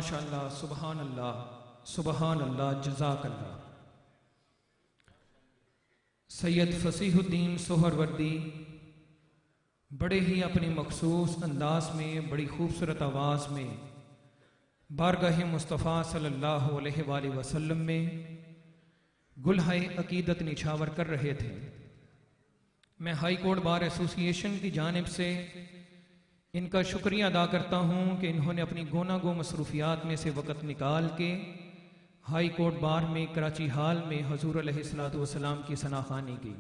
माशाअल्लाह, सुबहान अल्लाह, सुबहान अल्लाह, जज़ाकल्लाह। सैयद फसीहुद्दीन सोहरवर्दी बड़े ही अपनी मखसूस अंदाज में, बड़ी खूबसूरत आवाज़ में बारगाह मुस्तफ़ा सल्लल्लाहु अलैहि वसल्लम में गुलहाए अकीदत निछावर कर रहे थे। मैं हाई कोर्ट बार एसोसिएशन की जानिब से इनका शुक्रिया अदा करता हूँ कि इन्होंने अपनी गोनागो मसरूफियात में से वक़्त निकाल के हाई कोर्ट बार में कराची हाल में हुज़ूर अलैहिस्सलातु वस्सलाम की सनाखानी की।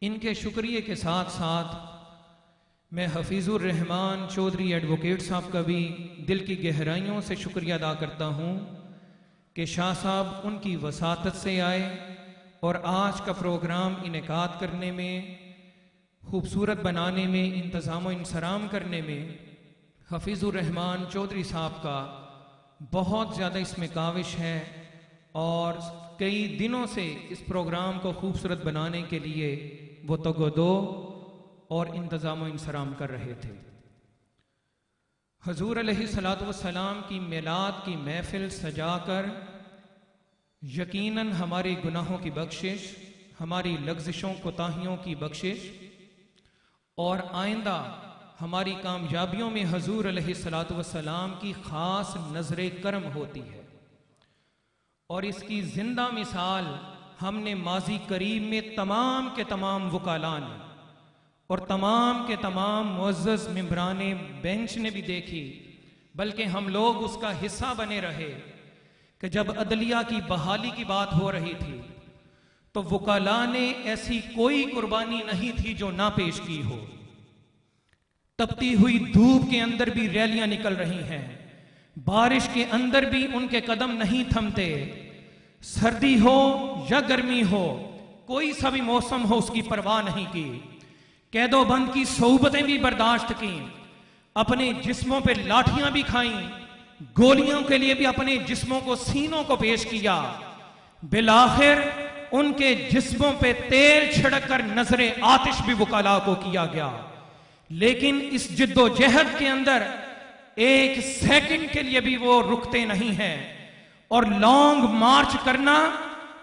इनके शुक्रिया के साथ साथ मैं हफीज़ुर रहमान चौधरी एडवोकेट साहब का भी दिल की गहराइयों से शुक्रिया अदा करता हूँ कि शाह साहब उनकी वसातत से आए और आज का प्रोग्राम इनेकाद करने में, खूबसूरत बनाने में, इंतज़ाम व इंसराम करने में हफीज़ुर रहमान चौधरी साहब का बहुत ज़्यादा इसमें काविश है और कई दिनों से इस प्रोग्राम को खूबसूरत बनाने के लिए वो तगोदो और इंतज़ाम व इंसराम कर रहे थे। हुज़ूर अलैहिस्सलातु वस्सलाम की मिलाद की महफिल सजाकर यकीनन हमारे गुनाहों की बख्शिश, हमारी लग़्ज़िशों कोताहियों की बख्शिश और आइंदा हमारी कामयाबियों में हुज़ूर अलैहिस्सलातु वस्सलाम की ख़ास नज़रे करम होती है। और इसकी जिंदा मिसाल हमने माजी करीब में तमाम के तमाम वकाला ने और तमाम के तमाम मुअज़्ज़ज़ मेंबराने बेंच ने भी देखी, बल्कि हम लोग उसका हिस्सा बने रहे कि जब अदलिया की बहाली की बात हो रही थी तो वकाला ने ऐसी कोई कुर्बानी नहीं थी जो ना पेश की हो। तपती हुई धूप के अंदर भी रैलियां निकल रही हैं, बारिश के अंदर भी उनके कदम नहीं थमते, सर्दी हो या गर्मी हो, कोई सा भी मौसम हो उसकी परवाह नहीं की। कैदोबंद की सोबतें भी बर्दाश्त की, अपने जिस्मों पे लाठियां भी खाईं, गोलियों के लिए भी अपने जिस्मों को सीनों को पेश किया। बिलाखिर उनके जिस्मों पे तेल छिड़क कर नजरे आतिश भी वकाला को किया गया। लेकिन इस जिद्दोजहद के अंदर एक सेकंड के लिए भी वो रुकते नहीं हैं और लॉन्ग मार्च करना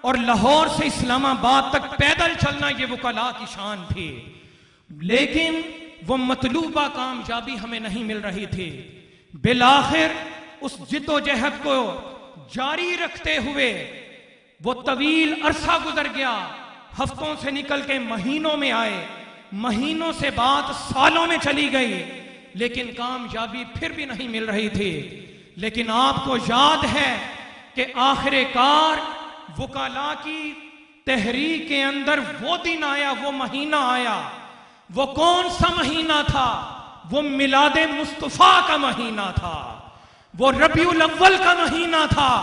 और लाहौर से इस्लामाबाद तक पैदल चलना ये वकाला की शान थी। लेकिन वो मतलूबा कामयाबी हमें नहीं मिल रही थी। बिलाखिर उस जिद्दोजहद को जारी रखते हुए वो तवील अरसा गुजर गया, हफ्तों से निकल के महीनों में आए, महीनों से बात सालों में चली गई, लेकिन कामयाबी फिर भी नहीं मिल रही थी। लेकिन आपको याद है कि आखिरकार वकाला की तहरीक के अंदर वो दिन आया, वो महीना आया। वो कौन सा महीना था? वो मिलादे मुस्तफा का महीना था, वो रबीउल अव्वल का महीना था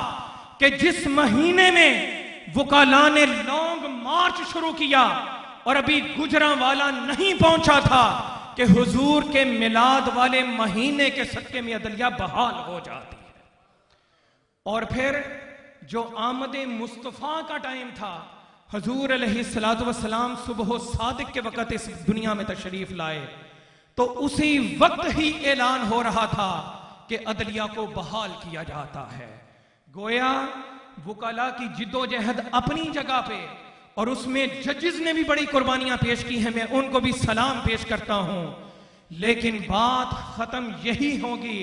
कि जिस महीने में वकाला ने लॉन्ग मार्च शुरू किया और अभी गुजरांवाला नहीं पहुंचा था कि हुजूर के मिलाद वाले महीने के सदके में अदलिया बहाल हो जाती है। और फिर जो आमदे मुस्तफा का टाइम था, हुजूर अलैहिस्सलातु वस्सलाम सुबह सादिक के वक़्त इस दुनिया में तशरीफ लाए, तो उसी वक्त ही ऐलान हो रहा था कि अदलिया को बहाल किया जाता है। गोया वकाला की जिद्दोजहद अपनी जगह पे और उसमें जजेस ने भी बड़ी कुर्बानियां पेश की हैं, मैं उनको भी सलाम पेश करता हूं। लेकिन बात खत्म यही होगी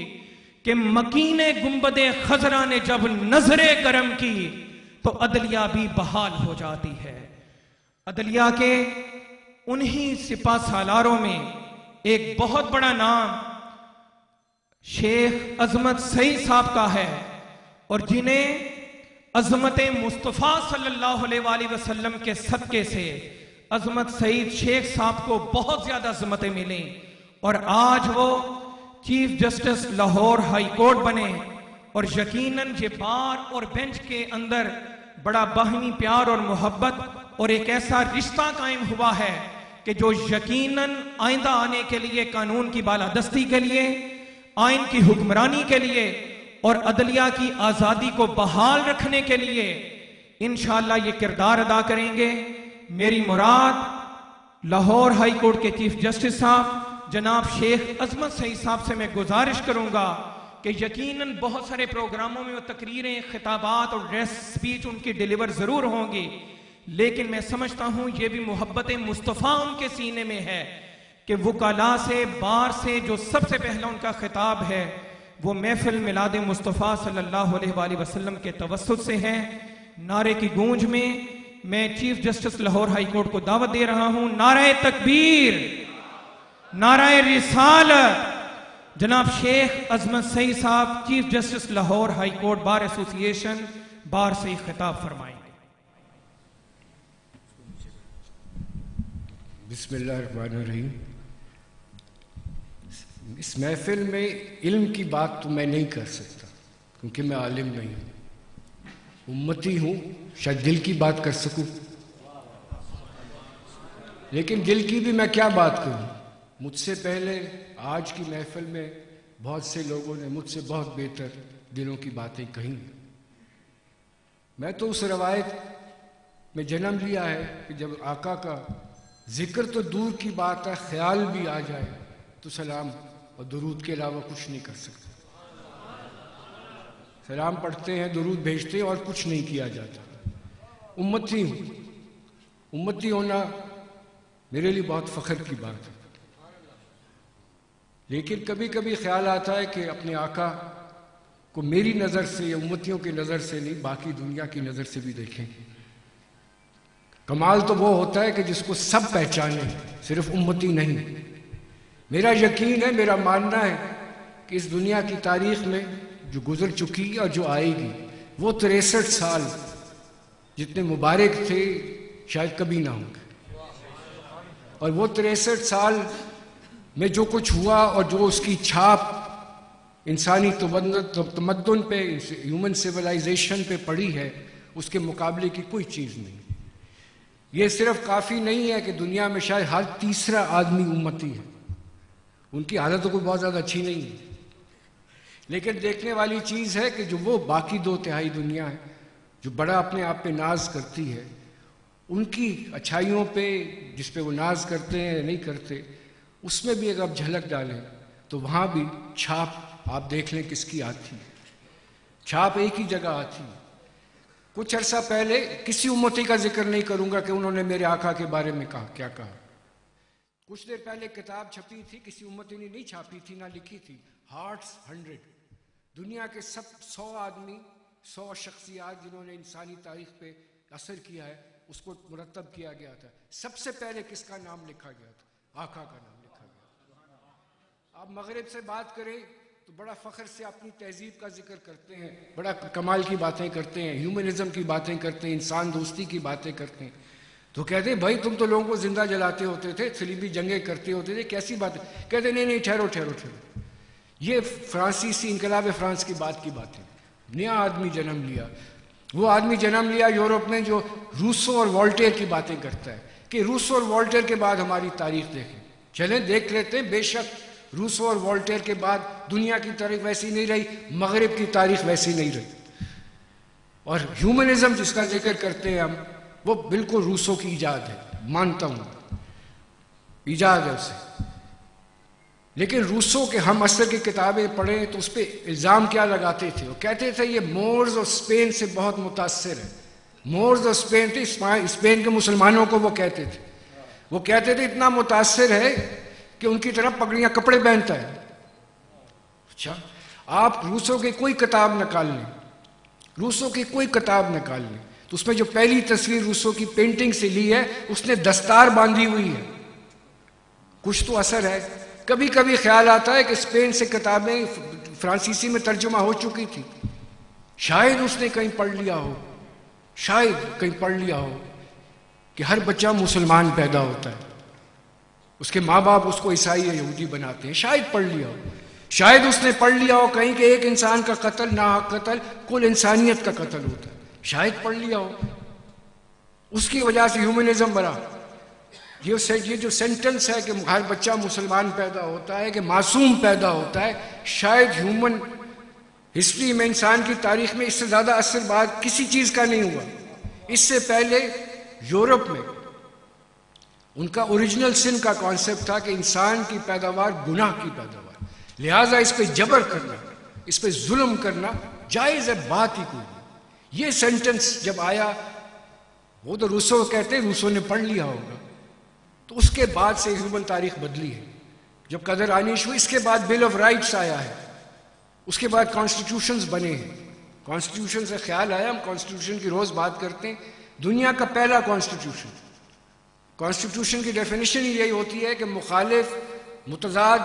कि मकीने गुंबदे खजरा ने जब नजरे करम की तो अदलिया भी बहाल हो जाती है। अदलिया के उन्हीं सिपा सालारों में एक बहुत बड़ा नाम शेख अजमत सईद साहब का है और जिन्हें अजमत मुस्तफ़ा सल्लल्लाहु अलैहि वसल्लम के सदके से अजमत सईद शेख साहब को बहुत ज्यादा अजमतें मिली और आज वो chief justice Lahore high court बने। और यकीनन ये बार और बेंच के अंदर बड़ा बाहमी प्यार और मोहब्बत और एक ऐसा रिश्ता कायम हुआ है कि जो यकीनन आइंदा आने के लिए, कानून की बालादस्ती के लिए, आइन की हुक्मरानी के लिए और अदलिया की आजादी को बहाल रखने के लिए इंशाअल्लाह ये किरदार अदा करेंगे। मेरी मुराद लाहौर हाई कोर्ट के चीफ जस्टिस साहब जनाब शेख अजमत सईद साहब से मैं गुजारिश करूंगा कि यकीनन बहुत सारे प्रोग्रामों में वो तकरीरें, खिताबात और ड्रेस स्पीच उनकी डिलीवर जरूर होंगी, लेकिन मैं समझता हूं ये भी मोहब्बत मुस्तफ़ा उनके सीने में है कि वकाला से, बार से जो सबसे पहला उनका खिताब है वो महफिल मिलाद मुस्तफ़ा सल्लल्लाहु अलैहि वसल्लम के तवस्सुत से है। नारे की गूंज में मैं chief justice Lahore high court को दावत दे रहा हूं, नारे तकबीर, नारे रिसालत। जनाब शेख अजमत सई साहब, chief justice Lahore high court bar association, bar से ही खिताब फरमाएंगे। बिस्मिल्लाहिर्रहमानिर्रहीम। इस महफिल में इल्म की बात तो मैं नहीं कर सकता क्योंकि मैं आलिम नहीं हूँ, उम्मती हूँ। शायद दिल की बात कर सकूं, लेकिन दिल की भी मैं क्या बात करूं। मुझसे पहले आज की महफिल में बहुत से लोगों ने मुझसे बहुत बेहतर दिलों की बातें कही। मैं तो उस रवायत में जन्म लिया है कि जब आका का जिक्र तो दूर की बात है, ख्याल भी आ जाए तो सलाम और दुरूद के अलावा कुछ नहीं कर सकते। सलाम पढ़ते हैं, दुरूद भेजते हैं और कुछ नहीं किया जाता। उम्मती हूं, उम्मती होना मेरे लिए बहुत फख्र की बात है, लेकिन कभी कभी ख्याल आता है कि अपने आका को मेरी नज़र से या उम्मतियों की नज़र से नहीं, बाकी दुनिया की नज़र से भी देखें। कमाल तो वो होता है कि जिसको सब पहचाने, सिर्फ उम्मती नहीं। मेरा यकीन है, मेरा मानना है कि इस दुनिया की तारीख में जो गुजर चुकी और जो आएगी, वो 63 साल जितने मुबारक थे शायद कभी ना होंगे। और वो 63 साल में जो कुछ हुआ और जो उसकी छाप इंसानी तमद्दुन पे, ह्यूमन सिविलाइजेशन पे पड़ी है, उसके मुकाबले की कोई चीज़ नहीं। ये सिर्फ काफ़ी नहीं है कि दुनिया में शायद हर तीसरा आदमी उम्मती है, उनकी हालत तो कोई बहुत ज़्यादा अच्छी नहीं है, लेकिन देखने वाली चीज़ है कि जो वो बाकी 2/3 दुनिया है जो बड़ा अपने आप पे नाज करती है, उनकी अच्छाइयों पे जिस पे वो नाज करते हैं नहीं करते, उसमें भी अगर आप झलक डालें तो वहाँ भी छाप आप देख लें किसकी आती है। छाप एक ही जगह आती है। कुछ अरसा पहले, किसी उम्मती का जिक्र नहीं करूँगा कि उन्होंने मेरे आका के बारे में कहा क्या कहा, कुछ देर पहले किताब छपी थी, किसी उम्मती ने नहीं छापी थी ना लिखी थी, हार्ट्स 100, दुनिया के सब 100 आदमी, 100 शख्सियात जिन्होंने इंसानी तारीख पे असर किया है, उसको मुरतब किया गया था। सबसे पहले किसका नाम लिखा गया था? आका का नाम लिखा गया। आप मगरिब से बात करें तो बड़ा फख्र से अपनी तहजीब का जिक्र करते हैं, बड़ा कमाल की बातें करते हैं, ह्यूमनिज्म की बातें करते हैं, इंसान दोस्ती की बातें करते हैं, तो कहते हैं भाई तुम तो लोगों को जिंदा जलाते होते थे, सलीबी जंगें करते होते थे, कैसी बात है? कहते नहीं नहीं, ठहरो ठहरो ठहरो, ये फ्रांसीसी इनकलाब फ्रांस की बात है। नया आदमी जन्म लिया, वो आदमी जन्म लिया यूरोप में जो रूसो और वोल्टेयर की बातें करता है कि रूसो और वोल्टेयर के बाद हमारी तारीख देखें। चलें देख लेते हैं, बेशक रूसो और वोल्टेयर के बाद दुनिया की तारीख वैसी नहीं रही, मगरिब की तारीख वैसी नहीं रही। और ह्यूमनिज्म जिसका जिक्र करते हैं हम, वो बिल्कुल रूसो की ईजाद है, मानता हूं ईजाद है उसे, लेकिन रूसो के हम असर की किताबें पढ़ें तो उस पर इल्ज़ाम क्या लगाते थे? वो कहते थे ये मोर्स और स्पेन से बहुत मुतासिर है। मोर्स और स्पेन थे, स्पेन के मुसलमानों को वो कहते थे, वो कहते थे इतना मुतासिर है कि उनकी तरफ पगड़ियाँ कपड़े पहनता है। अच्छा, आप रूसो की कोई किताब निकाल लें, रूसो की कोई किताब निकाल लें तो उसमें जो पहली तस्वीर रूसो की पेंटिंग से ली है, उसने दस्तार बांधी हुई है, कुछ तो असर है। कभी कभी ख्याल आता है कि स्पेन से किताबें फ्रांसीसी में तर्जुमा हो चुकी थी, शायद उसने कहीं पढ़ लिया हो, शायद कहीं पढ़ लिया हो कि हर बच्चा मुसलमान पैदा होता है, उसके माँ बाप उसको ईसाई या यहूदी बनाते हैं, शायद पढ़ लिया हो, शायद उसने पढ़ लिया हो कहीं कि एक इंसान का कत्ल, नाहक कत्ल, कुल इंसानियत का कत्ल होता है, शायद पढ़ लिया हो, उसकी वजह से ह्यूमनिज्म बना। ये जो सेंटेंस है कि हर बच्चा मुसलमान पैदा होता है, कि मासूम पैदा होता है, शायद ह्यूमन हिस्ट्री में, इंसान की तारीख में इससे ज़्यादा असरबाद किसी चीज़ का नहीं हुआ। इससे पहले यूरोप में उनका ओरिजिनल सिन का कॉन्सेप्ट था कि इंसान की पैदावार गुनाह की पैदावार, लिहाजा इस पर जबर करना, इस पे जुल्म करना जायज़ है, बात ही कोई। ये सेंटेंस जब आया, वो तो रूसो कहते हैं, रूसो ने पढ़ लिया होगा, तो उसके बाद से ह्यूमन तारीख बदली है। जब कदर आनिश हुई, इसके बाद बिल ऑफ राइट्स आया है, उसके बाद कॉन्स्टिट्यूशंस बने हैं। कॉन्स्टिट्यूशन से ख्याल आया, हम कॉन्स्टिट्यूशन की रोज बात करते हैं, दुनिया का पहला कॉन्स्टिट्यूशन। कॉन्स्टिट्यूशन की डेफिनेशन ही यही होती है कि मुखालिफ, मुतजाद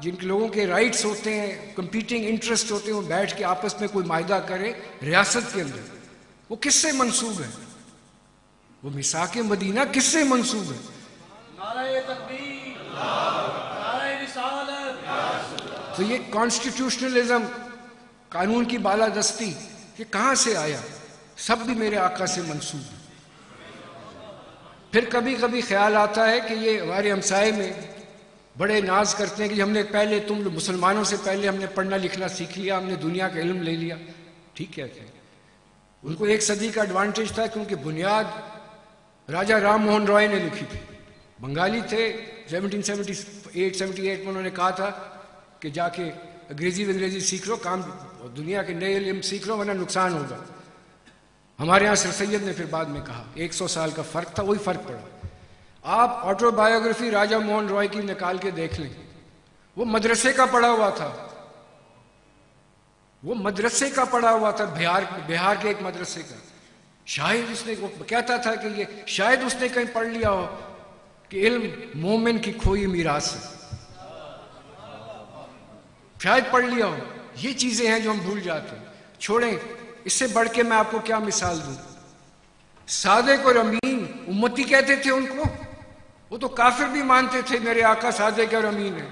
जिन लोगों के राइट्स होते हैं, कंपीटिंग इंटरेस्ट होते हैं, वो बैठ के आपस में कोई मायदा करे रियासत के अंदर। वो किससे मंसूब है? वो मिसाक मदीना किससे मंसूब है? नारे तकबीर, नारे रिसालत। तो ये कॉन्स्टिट्यूशनलिज्म, कानून की बालादस्ती, ये कहां से आया? सब भी मेरे आका से मंसूब है। फिर कभी कभी ख्याल आता है कि ये हमारे हमसाए में बड़े नाज करते हैं कि हमने पहले, तुम मुसलमानों से पहले हमने पढ़ना लिखना सीख लिया, हमने दुनिया का इल्म ले लिया। ठीक है, उनको 1 सदी का एडवांटेज था क्योंकि बुनियाद राजा राम मोहन रॉय ने लिखी थी। बंगाली थे, 1778 में उन्होंने कहा था कि जाके अंग्रेजी सीख लो, काम दुनिया के नए इल्म सीख लो वरना नुकसान होगा। हमारे यहाँ सर सैयद ने फिर बाद में कहा, 100 साल का फर्क था, वही फर्क पड़ा। आप ऑटोबायोग्राफी राजा मोहन रॉय की निकाल के देख लें, वो मदरसे का पढ़ा हुआ था, वो मदरसे का पढ़ा हुआ था, बिहार के एक मदरसे का। शायद उसने, वो कहता था कि ये शायद उसने कहीं पढ़ लिया हो कि इल्म मोमिन की खोई मीरास है, शायद पढ़ लिया हो। ये चीजें हैं जो हम भूल जाते हैं। छोड़ें, इससे बढ़ के मैं आपको क्या मिसाल दूं? सादिक और अमीन उम्मती कहते थे उनको, वो तो काफिर भी मानते थे मेरे आका सादिक और अमीन है।